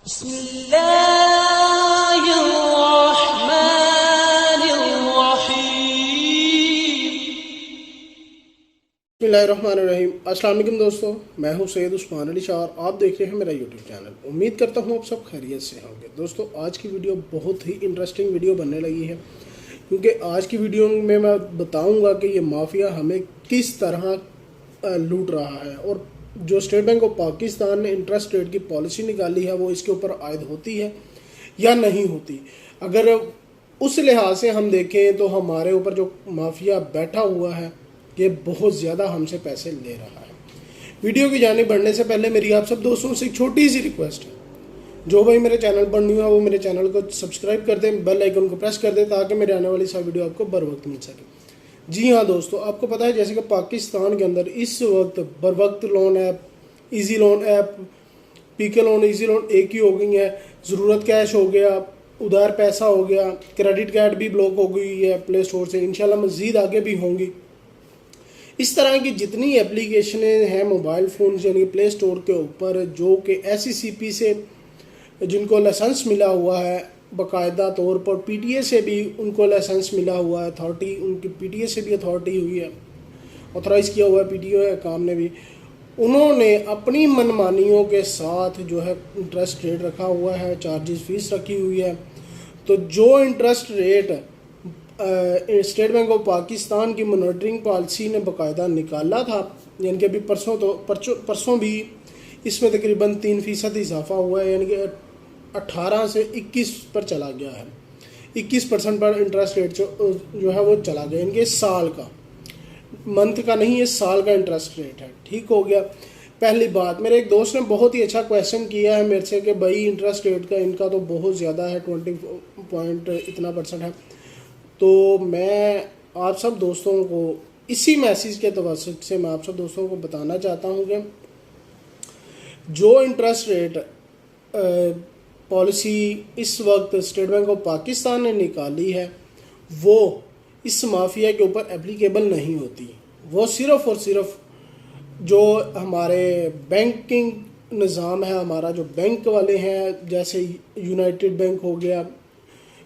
बिस्मिल्लाहिर्रहमानिर्रहीम। अस्सलाम वालेकुम दोस्तों, मैं हूं सैयद उस्मान अली शाह और आप देख रहे हैं मेरा यूट्यूब चैनल। उम्मीद करता हूं आप सब खैरियत से होंगे। दोस्तों, आज की वीडियो बहुत ही इंटरेस्टिंग वीडियो बनने लगी है, क्योंकि आज की वीडियो में मैं बताऊंगा कि ये माफिया हमें किस तरह लूट रहा है और जो स्टेट बैंक ऑफ पाकिस्तान ने इंटरेस्ट रेट की पॉलिसी निकाली है वो इसके ऊपर आयद होती है या नहीं होती। अगर उस लिहाज से हम देखें तो हमारे ऊपर जो माफिया बैठा हुआ है ये बहुत ज़्यादा हमसे पैसे ले रहा है। वीडियो की जानिब बढ़ने से पहले मेरी आप सब दोस्तों से एक छोटी सी रिक्वेस्ट है, जो भाई मेरे चैनल पर न्यू है वो मेरे चैनल को सब्सक्राइब कर दें, बेल आइकन को प्रेस कर दें ताकि मेरे आने वाली सब वीडियो आपको बर वक्त मिल सके। जी हाँ दोस्तों, आपको पता है जैसे कि पाकिस्तान के अंदर इस वक्त बर वक्त loan app, easy loan app, PK loan, easy loan एक ही हो गई है। ज़रूरत कैश हो गया, उधार पैसा हो गया, क्रेडिट कार्ड भी ब्लॉक हो गई है प्ले स्टोर से, इंशाल्लाह मज़ीद आगे भी होंगी। इस तरह की जितनी एप्लीकेशनें हैं मोबाइल फ़ोन यानी प्ले स्टोर के ऊपर, जो कि SECP से जिनको लाइसेंस मिला हुआ है बाकायदा तौर पर, PTA से भी उनको लाइसेंस मिला हुआ है, अथॉरिटी उनकी PTA से भी अथॉरिटी हुई है, ऑथराइज़ किया हुआ है PTA काम ने भी, उन्होंने अपनी मनमानियों के साथ जो है इंटरेस्ट रेट रखा हुआ है, चार्जेस फीस रखी हुई है। तो जो interest rate state bank of Pakistan की मॉनिटरिंग पॉलिसी ने बाकायदा निकाला था, यानी कि अभी परसों भी इसमें तकरीबन 3% इजाफा हुआ है, यानी कि 18 से 21 पर चला गया है। 21% पर इंटरेस्ट रेट जो है वो चला गया, यानी कि साल का, मंथ का नहीं, ये साल का इंटरेस्ट रेट है। ठीक हो गया। पहली बात, मेरे एक दोस्त ने बहुत ही अच्छा क्वेश्चन किया है मेरे से कि भाई इंटरेस्ट रेट का इनका तो बहुत ज़्यादा है, 20 पॉइंट इतना % है। तो मैं आप सब दोस्तों को इसी मैसेज के तवज्जुह से मैं आप सब दोस्तों को बताना चाहता हूँ कि जो इंटरेस्ट रेट पॉलिसी इस वक्त स्टेट बैंक ऑफ पाकिस्तान ने निकाली है वो इस माफिया के ऊपर एप्लीकेबल नहीं होती। वो सिर्फ़ और सिर्फ जो हमारे बैंकिंग निज़ाम है, हमारा जो बैंक वाले हैं, जैसे यूनाइटेड बैंक हो गया,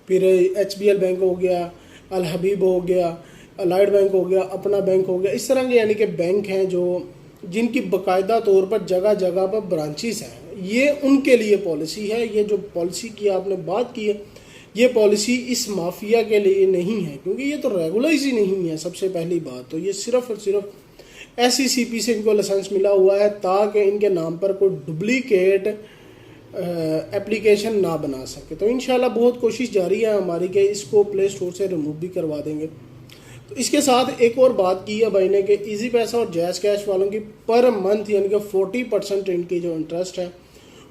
फिर HBL बैंक हो गया, अल हबीब हो गया, अलाइड बैंक हो गया, अपना बैंक हो गया, इस तरह के यानी कि बैंक हैं जो जिनकी बाकायदा तौर पर जगह जगह पर ब्रांचेस हैं, ये उनके लिए पॉलिसी है। ये जो पॉलिसी की आपने बात की है, ये पॉलिसी इस माफिया के लिए नहीं है, क्योंकि ये तो रेगुलाइज ही नहीं है। सबसे पहली बात तो ये सिर्फ़ और सिर्फ SECP से इनको लाइसेंस मिला हुआ है ताकि इनके नाम पर कोई डुप्लीकेट एप्लीकेशन ना बना सके। तो इंशाल्लाह बहुत कोशिश जारी है हमारी कि इसको प्ले स्टोर से रिमूव भी करवा देंगे। तो इसके साथ एक और बात की है भाई ने कि इजी पैसा और जैज़ कैश वालों की पर मंथ यानी कि 40% इनकी जो इंटरेस्ट है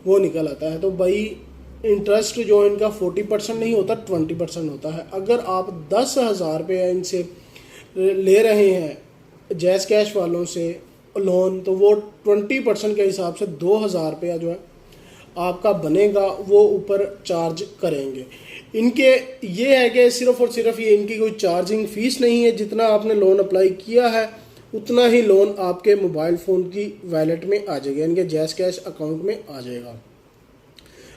वो निकल आता है। तो भाई इंटरेस्ट जो इनका 40% नहीं होता, 20% होता है। अगर आप 10,000 रुपये इनसे ले रहे हैं जैज़ कैश वालों से लोन, तो वो 20% के हिसाब से 2,000 रुपया जो है आपका बनेगा, वो ऊपर चार्ज करेंगे। इनके ये है कि सिर्फ़ और सिर्फ ये इनकी कोई चार्जिंग फ़ीस नहीं है, जितना आपने लोन अप्लाई किया है उतना ही लोन आपके मोबाइल फ़ोन की वैलेट में आ जाएगा, यानी कि जैज़ कैश अकाउंट में आ जाएगा।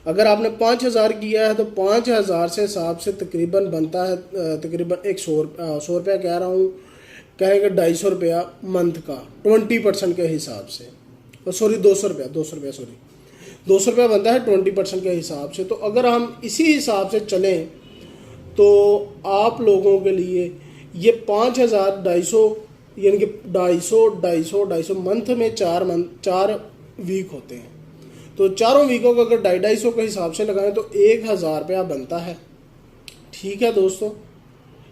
अगर आपने 5,000 किया है तो 5,000 से हिसाब से तकरीबन बनता है तकरीबन 100 रुपया कह रहा हूँ, कहेंगे 250 रुपया मंथ का 20% के हिसाब से, सॉरी 200 रुपया बनता है 20% के हिसाब से। तो अगर हम इसी हिसाब से चलें तो आप लोगों के लिए ये 5,250 यानी कि 250 मंथ में 4 वीक होते हैं। तो चारों वीकों को अगर 250 के हिसाब से लगाएं तो 1,000 रुपया बनता है। ठीक है दोस्तों,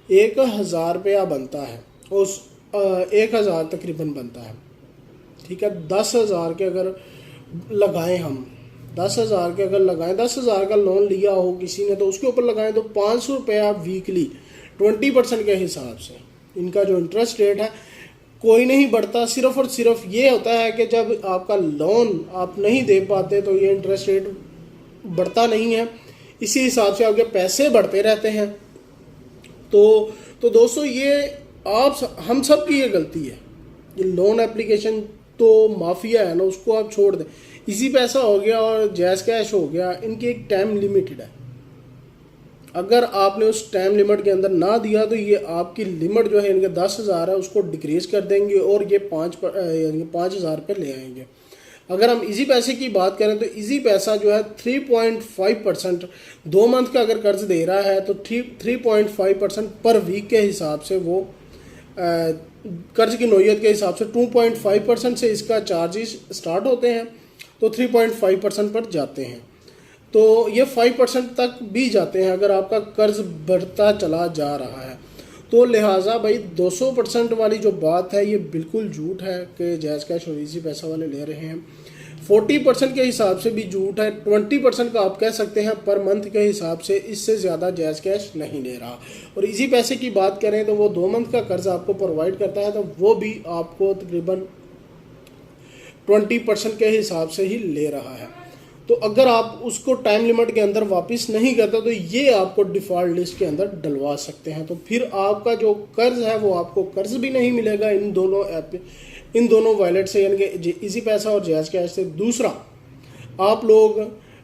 1,000 रुपया बनता है, उस 1,000 तकरीबन बनता है। ठीक है, 10,000 के अगर लगाएं हम, 10,000 के अगर लगाएं, 10,000 का लोन लिया हो किसी ने तो उसके ऊपर लगाएं तो 500 रुपया वीकली 20% के हिसाब से इनका जो इंटरेस्ट रेट है कोई नहीं बढ़ता। सिर्फ और सिर्फ ये होता है कि जब आपका लोन आप नहीं दे पाते तो ये इंटरेस्ट रेट बढ़ता नहीं है, इसी हिसाब से आपके पैसे बढ़ते रहते हैं। तो दोस्तों ये हम सब की ये गलती है। ये लोन एप्लीकेशन तो माफिया है ना, उसको आप छोड़ दें। इजी पैसा हो गया और जैज़ कैश हो गया, इनकी एक टाइम लिमिटेड है। अगर आपने उस टाइम लिमिट के अंदर ना दिया तो ये आपकी लिमिट जो है इनके 10,000 है उसको डिक्रीज कर देंगे और ये 5,000 पे ले आएंगे। अगर हम इजी पैसे की बात करें तो इजी पैसा जो है 3.5%, 2 मंथ का अगर कर्ज दे रहा है तो 3.5% पर वीक के हिसाब से वो कर्ज की नोयत के हिसाब से 2.5% से इसका चार्जेस स्टार्ट होते हैं, तो 3.5% पर जाते हैं। तो ये 5% तक भी जाते हैं अगर आपका कर्ज बढ़ता चला जा रहा है। तो लिहाजा भाई 200% वाली जो बात है ये बिल्कुल झूठ है कि जायज़ कैश और इजी पैसा वाले ले रहे हैं। 40% के हिसाब से भी झूठ है। 20% का आप कह सकते हैं पर मंथ के हिसाब से, इससे ज़्यादा जायज़ कैश नहीं ले रहा। और इजी पैसे की बात करें तो वो 2 मंथ का कर्ज आपको प्रोवाइड करता है, तो वो भी आपको तकरीबन 20% के हिसाब से ही ले रहा है। तो अगर आप उसको टाइम लिमिट के अंदर वापस नहीं करते तो ये आपको डिफ़ॉल्ट लिस्ट के अंदर डलवा सकते हैं। तो फिर आपका जो कर्ज है वो आपको कर्ज भी नहीं मिलेगा इन दोनों वॉलेट से, यानी कि इजी पैसा और जायज़ कैश से। दूसरा, आप लोग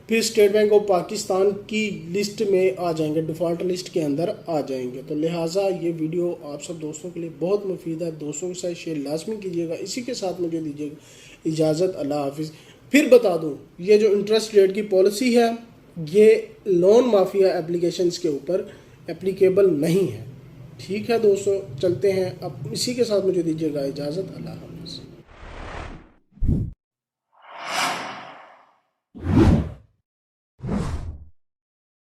फिर स्टेट बैंक ऑफ पाकिस्तान की लिस्ट में आ जाएंगे, डिफ़ॉल्ट लिस्ट के अंदर आ जाएंगे। तो लिहाजा ये वीडियो आप सब दोस्तों के लिए बहुत मुफीद है, दोस्तों के साथ शेयर लाजमी कीजिएगा। इसी के साथ मुझे दीजिएगा इजाज़त, अल्लाह हाफिज़। फिर बता दूं, ये जो इंटरेस्ट रेट की पॉलिसी है ये लोन माफिया एप्लीकेशंस के ऊपर एप्लीकेबल नहीं है। ठीक है दोस्तों, चलते हैं अब। इसी के साथ मुझे दीजिएगा इजाज़त, अल्लाह।